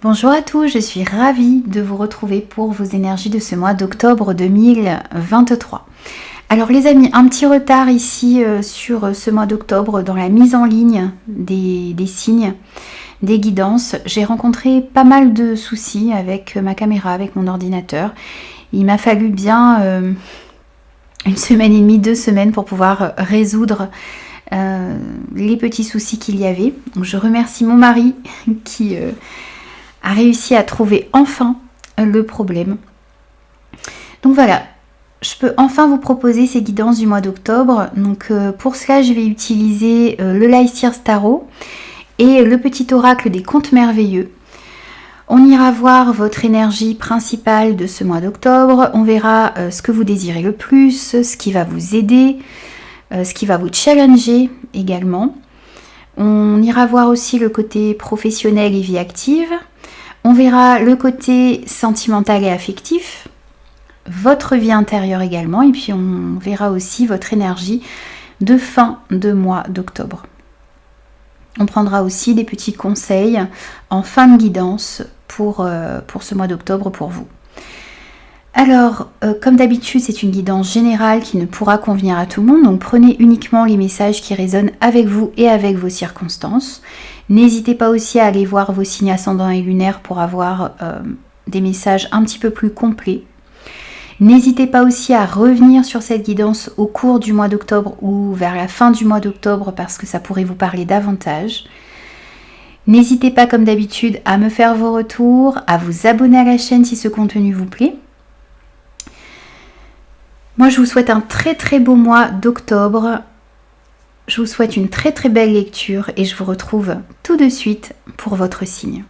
Bonjour à tous, je suis ravie de vous retrouver pour vos énergies de ce mois d'octobre 2023. Alors les amis, un petit retard ici sur ce mois d'octobre dans la mise en ligne des signes, des guidances. J'ai rencontré pas mal de soucis avec ma caméra, avec mon ordinateur. Il m'a fallu bien une semaine et demie, 2 semaines pour pouvoir résoudre les petits soucis qu'il y avait. Donc, je remercie mon mari qui a réussi à trouver enfin le problème. Donc voilà, je peux enfin vous proposer ces guidances du mois d'octobre. Donc pour cela, je vais utiliser le Lycir Tarot et le petit oracle des contes merveilleux. On ira voir votre énergie principale de ce mois d'octobre. On verra ce que vous désirez le plus, ce qui va vous aider, ce qui va vous challenger également. On ira voir aussi le côté professionnel et vie active. On verra le côté sentimental et affectif, votre vie intérieure également, et puis on verra aussi votre énergie de fin de mois d'octobre. On prendra aussi des petits conseils en fin de guidance pour ce mois d'octobre pour vous. Alors, comme d'habitude, c'est une guidance générale qui ne pourra convenir à tout le monde, donc prenez uniquement les messages qui résonnent avec vous et avec vos circonstances. N'hésitez pas aussi à aller voir vos signes ascendants et lunaires pour avoir des messages un petit peu plus complets. N'hésitez pas aussi à revenir sur cette guidance au cours du mois d'octobre ou vers la fin du mois d'octobre parce que ça pourrait vous parler davantage. N'hésitez pas comme d'habitude à me faire vos retours, à vous abonner à la chaîne si ce contenu vous plaît. Moi je vous souhaite un très beau mois d'octobre. Je vous souhaite une très belle lecture et je vous retrouve tout de suite pour votre signe.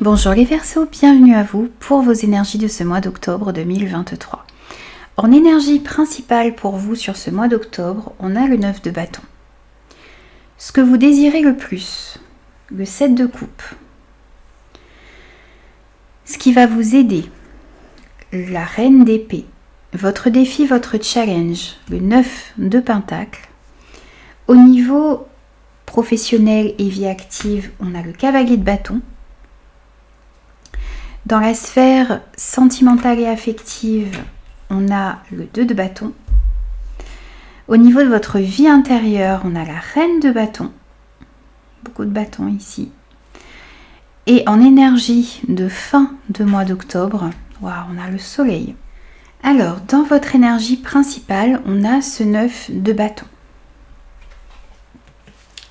Bonjour les Verseaux, bienvenue à vous pour vos énergies de ce mois d'octobre 2023. En énergie principale pour vous sur ce mois d'octobre, on a le 9 de bâton. Ce que vous désirez le plus, le 7 de coupe. Ce qui va vous aider, la reine d'épée. Votre défi, votre challenge, le 9 de pentacle. Au niveau professionnel et vie active, on a le cavalier de bâton. Dans la sphère sentimentale et affective, on a le 2 de bâton. Au niveau de votre vie intérieure, on a la reine de bâton. Beaucoup de bâtons ici. Et en énergie de fin de mois d'octobre, on a le soleil. Alors, dans votre énergie principale, on a ce 9 de bâton.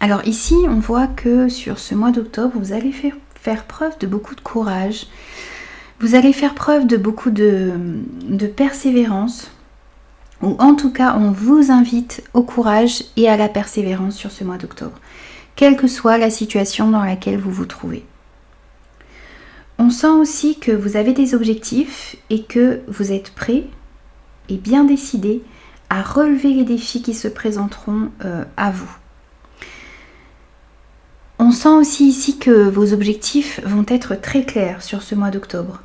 Alors ici, on voit que sur ce mois d'octobre, vous allez faire preuve de beaucoup de courage. Vous allez faire preuve de beaucoup de persévérance. Ou en tout cas, on vous invite au courage et à la persévérance sur ce mois d'octobre. Quelle que soit la situation dans laquelle vous vous trouvez. On sent aussi que vous avez des objectifs et que vous êtes prêt et bien décidé à relever les défis qui se présenteront à vous. On sent aussi ici que vos objectifs vont être très clairs sur ce mois d'octobre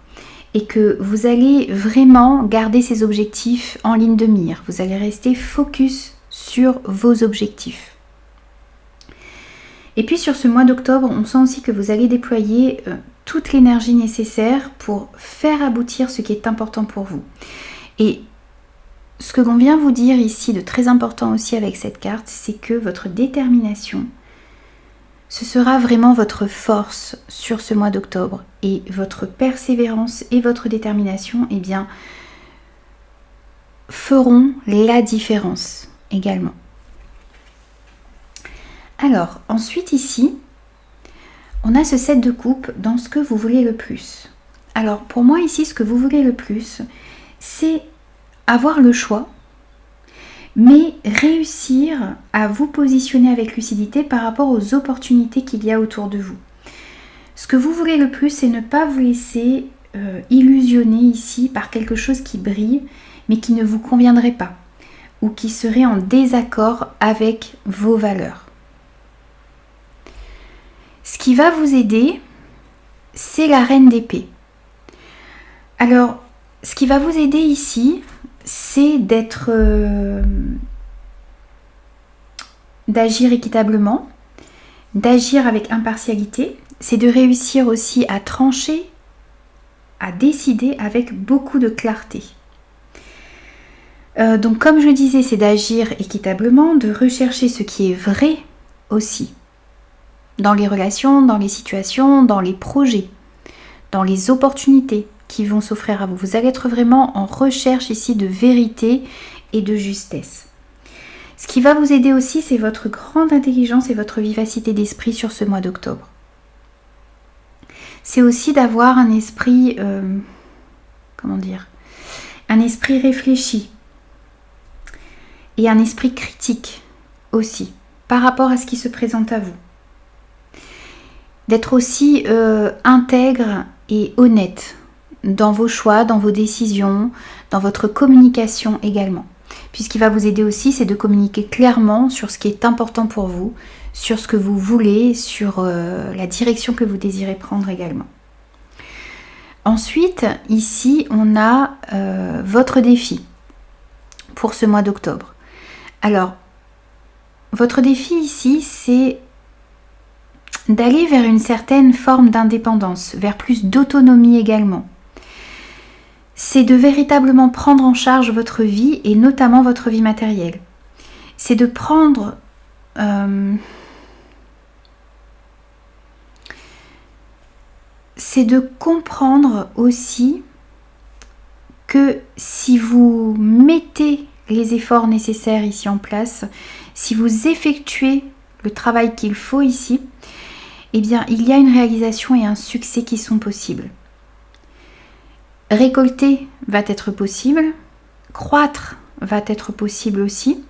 et que vous allez vraiment garder ces objectifs en ligne de mire. Vous allez rester focus sur vos objectifs. Et puis sur ce mois d'octobre, on sent aussi que vous allez déployer toute l'énergie nécessaire pour faire aboutir ce qui est important pour vous. Et ce que l'on vient vous dire ici de très important aussi avec cette carte, c'est que votre détermination, ce sera vraiment votre force sur ce mois d'octobre et votre persévérance et votre détermination, eh bien, feront la différence également. Alors, ensuite ici, on a ce 7 de coupe dans ce que vous voulez le plus. Alors, pour moi ici, ce que vous voulez le plus, c'est avoir le choix, mais réussir à vous positionner avec lucidité par rapport aux opportunités qu'il y a autour de vous. Ce que vous voulez le plus, c'est ne pas vous laisser illusionner ici par quelque chose qui brille, mais qui ne vous conviendrait pas. ou qui seraient en désaccord avec vos valeurs. Ce qui va vous aider, c'est la reine d'épée. Alors, ce qui va vous aider ici, c'est d'agir équitablement, d'agir avec impartialité, c'est de réussir aussi à trancher, à décider avec beaucoup de clarté. Donc comme je le disais, c'est d'agir équitablement, de rechercher ce qui est vrai aussi, dans les relations, dans les situations, dans les projets, dans les opportunités qui vont s'offrir à vous. Vous allez être vraiment en recherche ici de vérité et de justesse. Ce qui va vous aider aussi, c'est votre grande intelligence et votre vivacité d'esprit sur ce mois d'octobre. C'est aussi d'avoir un esprit, un esprit réfléchi et un esprit critique aussi par rapport à ce qui se présente à vous. D'être aussi intègre et honnête dans vos choix, dans vos décisions, dans votre communication également. Puis ce qui va vous aider aussi, c'est de communiquer clairement sur ce qui est important pour vous, sur ce que vous voulez, sur la direction que vous désirez prendre également. Ensuite, ici, on a votre défi pour ce mois d'octobre. Alors, votre défi ici, c'est d'aller vers une certaine forme d'indépendance, vers plus d'autonomie également. C'est de véritablement prendre en charge votre vie et notamment votre vie matérielle. C'est de prendre... c'est de comprendre aussi que si vous mettez les efforts nécessaires ici en place, si vous effectuez le travail qu'il faut ici, eh bien, il y a une réalisation et un succès qui sont possibles. Récolter va être possible, croître va être possible aussi,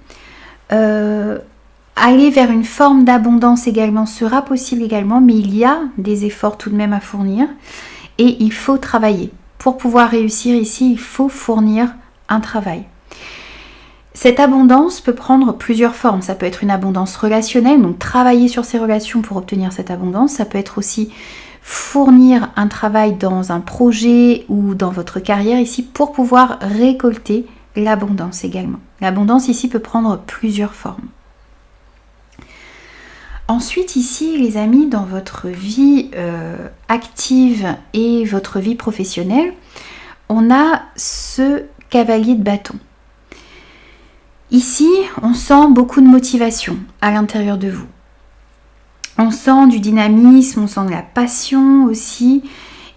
aller vers une forme d'abondance également sera possible également, mais il y a des efforts tout de même à fournir et il faut travailler. Pour pouvoir réussir ici, il faut fournir un travail. Cette abondance peut prendre plusieurs formes. Ça peut être une abondance relationnelle, donc travailler sur ses relations pour obtenir cette abondance. Ça peut être aussi fournir un travail dans un projet ou dans votre carrière ici pour pouvoir récolter l'abondance également. L'abondance ici peut prendre plusieurs formes. Ensuite ici, les amis, dans votre vie active et votre vie professionnelle, on a ce cavalier de bâton. Ici, on sent beaucoup de motivation à l'intérieur de vous. On sent du dynamisme, on sent de la passion aussi.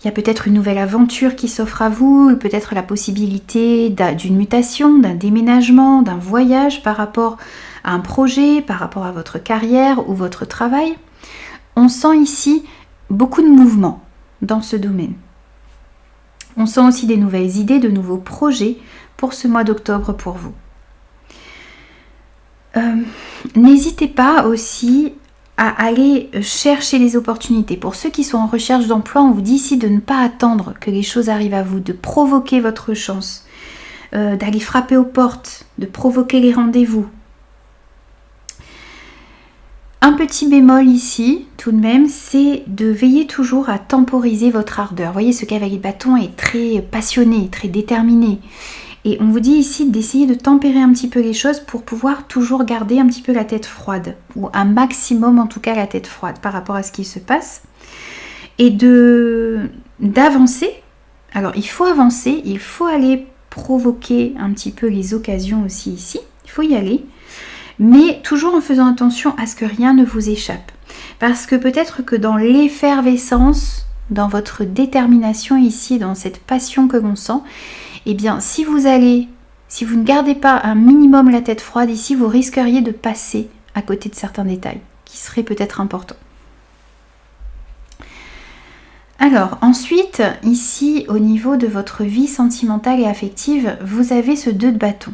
Il y a peut-être une nouvelle aventure qui s'offre à vous, peut-être la possibilité d'une mutation, d'un déménagement, d'un voyage par rapport à un projet, par rapport à votre carrière ou votre travail. On sent ici beaucoup de mouvement dans ce domaine. On sent aussi des nouvelles idées, de nouveaux projets pour ce mois d'octobre pour vous. N'hésitez pas aussi à aller chercher les opportunités. Pour ceux qui sont en recherche d'emploi, on vous dit ici de ne pas attendre que les choses arrivent à vous, de provoquer votre chance, d'aller frapper aux portes, de provoquer les rendez-vous. Un petit bémol ici, tout de même, c'est de veiller toujours à temporiser votre ardeur. Vous voyez, ce cavalier de bâton est très passionné, très déterminé. Et on vous dit ici d'essayer de tempérer un petit peu les choses pour pouvoir toujours garder un petit peu la tête froide, ou un maximum en tout cas la tête froide par rapport à ce qui se passe, et d'avancer. Alors il faut avancer, il faut aller provoquer un petit peu les occasions aussi ici, il faut y aller, mais toujours en faisant attention à ce que rien ne vous échappe. Parce que peut-être que dans l'effervescence, dans votre détermination ici, dans cette passion que l'on sent, eh bien, si vous ne gardez pas un minimum la tête froide ici, vous risqueriez de passer à côté de certains détails qui seraient peut-être importants. Alors, ensuite, ici, au niveau de votre vie sentimentale et affective, vous avez ce 2 de bâton.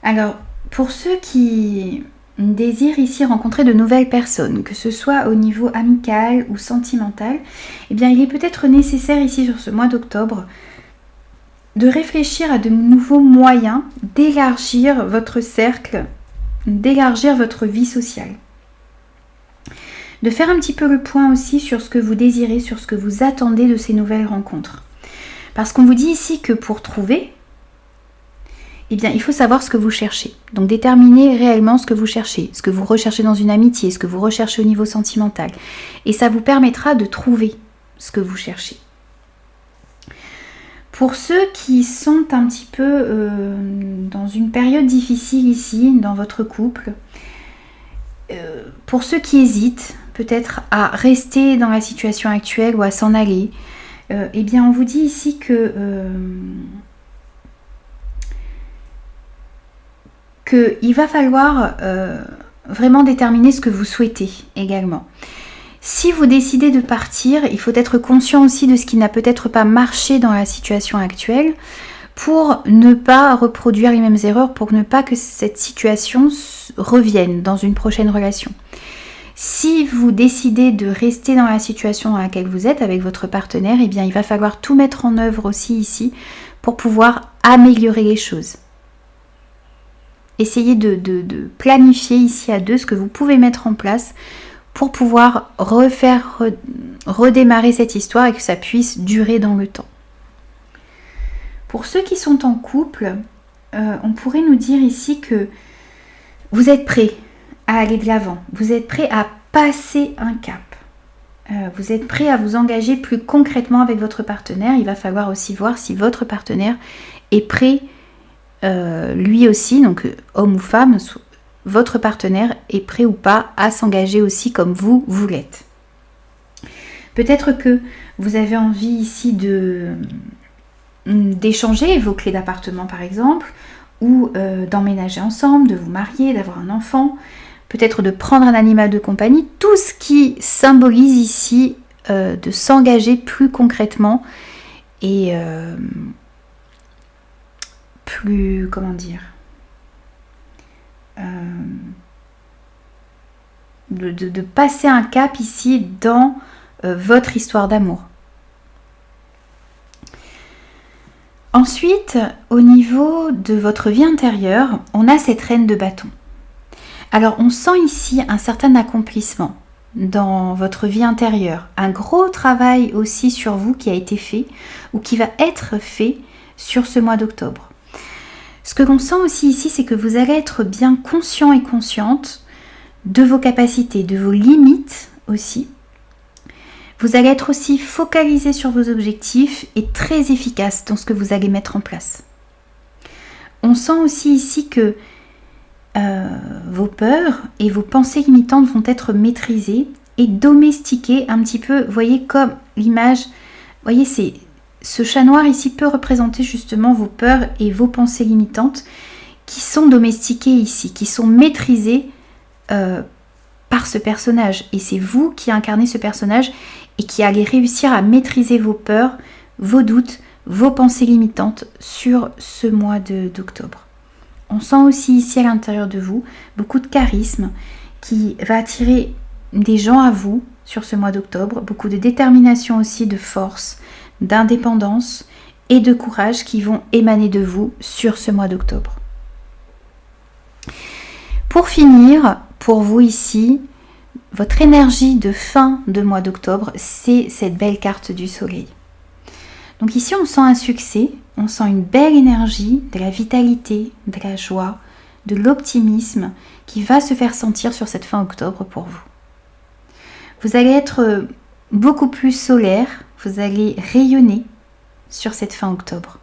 Alors, pour ceux qui désirent ici rencontrer de nouvelles personnes, que ce soit au niveau amical ou sentimental, eh bien, il est peut-être nécessaire ici sur ce mois d'octobre de réfléchir à de nouveaux moyens d'élargir votre cercle, d'élargir votre vie sociale. De faire un petit peu le point aussi sur ce que vous désirez, sur ce que vous attendez de ces nouvelles rencontres. Parce qu'on vous dit ici que pour trouver, eh bien, il faut savoir ce que vous cherchez. Donc, déterminer réellement ce que vous cherchez, ce que vous recherchez dans une amitié, ce que vous recherchez au niveau sentimental. Et ça vous permettra de trouver ce que vous cherchez. Pour ceux qui sont un petit peu dans une période difficile ici, dans votre couple, pour ceux qui hésitent peut-être à rester dans la situation actuelle ou à s'en aller, eh bien, on vous dit ici que qu'il va falloir vraiment déterminer ce que vous souhaitez également. Si vous décidez de partir, il faut être conscient aussi de ce qui n'a peut-être pas marché dans la situation actuelle pour ne pas reproduire les mêmes erreurs, pour ne pas que cette situation revienne dans une prochaine relation. Si vous décidez de rester dans la situation dans laquelle vous êtes avec votre partenaire, eh bien il va falloir tout mettre en œuvre aussi ici pour pouvoir améliorer les choses. Essayez de planifier ici à deux ce que vous pouvez mettre en place pour pouvoir redémarrer cette histoire et que ça puisse durer dans le temps. Pour ceux qui sont en couple, on pourrait nous dire ici que vous êtes prêts à aller de l'avant, vous êtes prêts à passer un cap, vous êtes prêts à vous engager plus concrètement avec votre partenaire. Il va falloir aussi voir si votre partenaire est prêt, lui aussi, donc homme ou femme, votre partenaire est prêt ou pas à s'engager aussi comme vous l'êtes. Peut-être que vous avez envie ici d'échanger vos clés d'appartement par exemple, ou d'emménager ensemble, de vous marier, d'avoir un enfant, peut-être de prendre un animal de compagnie, tout ce qui symbolise ici de s'engager plus concrètement et plus, comment dire, de passer un cap ici dans votre histoire d'amour. Ensuite, au niveau de votre vie intérieure, on a cette reine de bâton. Alors, on sent ici un certain accomplissement dans votre vie intérieure. Un gros travail aussi sur vous qui a été fait ou qui va être fait sur ce mois d'octobre. Ce que l'on sent aussi ici, c'est que vous allez être bien conscient et consciente de vos capacités, de vos limites aussi. Vous allez être aussi focalisé sur vos objectifs et très efficace dans ce que vous allez mettre en place. On sent aussi ici que vos peurs et vos pensées limitantes vont être maîtrisées et domestiquées un petit peu. Vous voyez comme l'image, voyez, ce chat noir ici peut représenter justement vos peurs et vos pensées limitantes qui sont domestiquées ici, qui sont maîtrisées par ce personnage. Et c'est vous qui incarnez ce personnage et qui allez réussir à maîtriser vos peurs, vos doutes, vos pensées limitantes sur ce mois d'octobre. On sent aussi ici à l'intérieur de vous beaucoup de charisme qui va attirer des gens à vous sur ce mois d'octobre, beaucoup de détermination aussi, de force, d'indépendance et de courage qui vont émaner de vous sur ce mois d'octobre. Pour finir, pour vous ici, votre énergie de fin de mois d'octobre, c'est cette belle carte du soleil. Donc ici, on sent un succès, on sent une belle énergie, de la vitalité, de la joie, de l'optimisme qui va se faire sentir sur cette fin octobre pour vous. Vous allez être beaucoup plus solaire, vous allez rayonner sur cette fin octobre.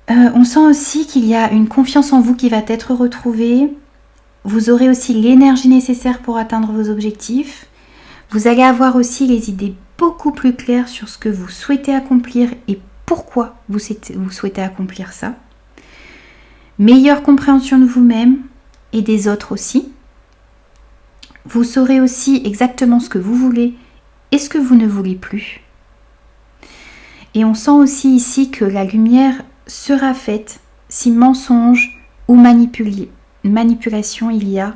On sent aussi qu'il y a une confiance en vous qui va être retrouvée. Vous aurez aussi l'énergie nécessaire pour atteindre vos objectifs. Vous allez avoir aussi les idées beaucoup plus claires sur ce que vous souhaitez accomplir et pourquoi vous souhaitez accomplir ça. Meilleure compréhension de vous-même et des autres aussi. Vous saurez aussi exactement ce que vous voulez et ce que vous ne voulez plus. Et on sent aussi ici que la lumière sera faite si mensonge ou manipulation il y a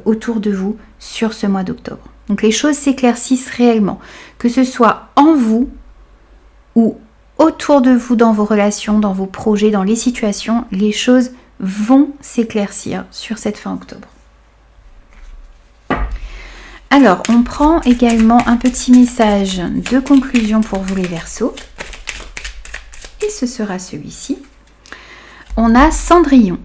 autour de vous sur ce mois d'octobre. Donc les choses s'éclaircissent réellement, que ce soit en vous ou autour de vous, dans vos relations, dans vos projets, dans les situations, les choses vont s'éclaircir sur cette fin octobre. Alors, on prend également un petit message de conclusion pour vous les Verseaux. Et ce sera celui-ci. On a Cendrillon.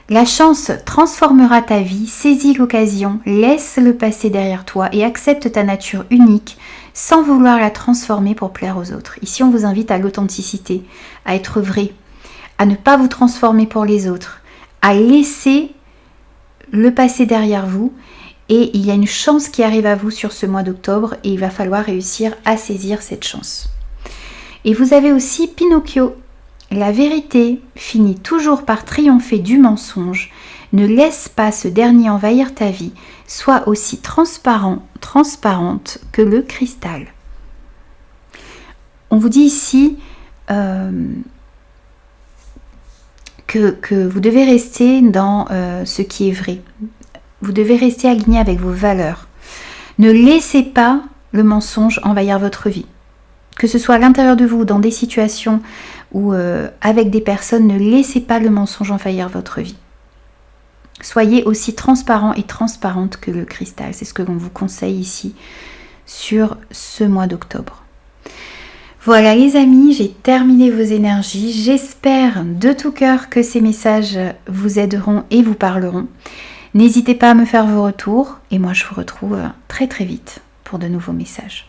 La chance transformera ta vie, saisis l'occasion, laisse le passé derrière toi et accepte ta nature unique sans vouloir la transformer pour plaire aux autres. Ici, on vous invite à l'authenticité, à être vrai, à ne pas vous transformer pour les autres, à laisser le passé derrière vous. Et il y a une chance qui arrive à vous sur ce mois d'octobre et il va falloir réussir à saisir cette chance. Et vous avez aussi Pinocchio. La vérité finit toujours par triompher du mensonge. Ne laisse pas ce dernier envahir ta vie. Sois aussi transparente que le cristal. On vous dit ici que vous devez rester dans ce qui est vrai. Vous devez rester aligné avec vos valeurs. Ne laissez pas le mensonge envahir votre vie. Que ce soit à l'intérieur de vous, dans des situations ou avec des personnes, ne laissez pas le mensonge envahir votre vie. Soyez aussi transparent et transparente que le cristal. C'est ce que l'on vous conseille ici sur ce mois d'octobre. Voilà les amis, j'ai terminé vos énergies. J'espère de tout cœur que ces messages vous aideront et vous parleront. N'hésitez pas à me faire vos retours et moi je vous retrouve très très vite pour de nouveaux messages.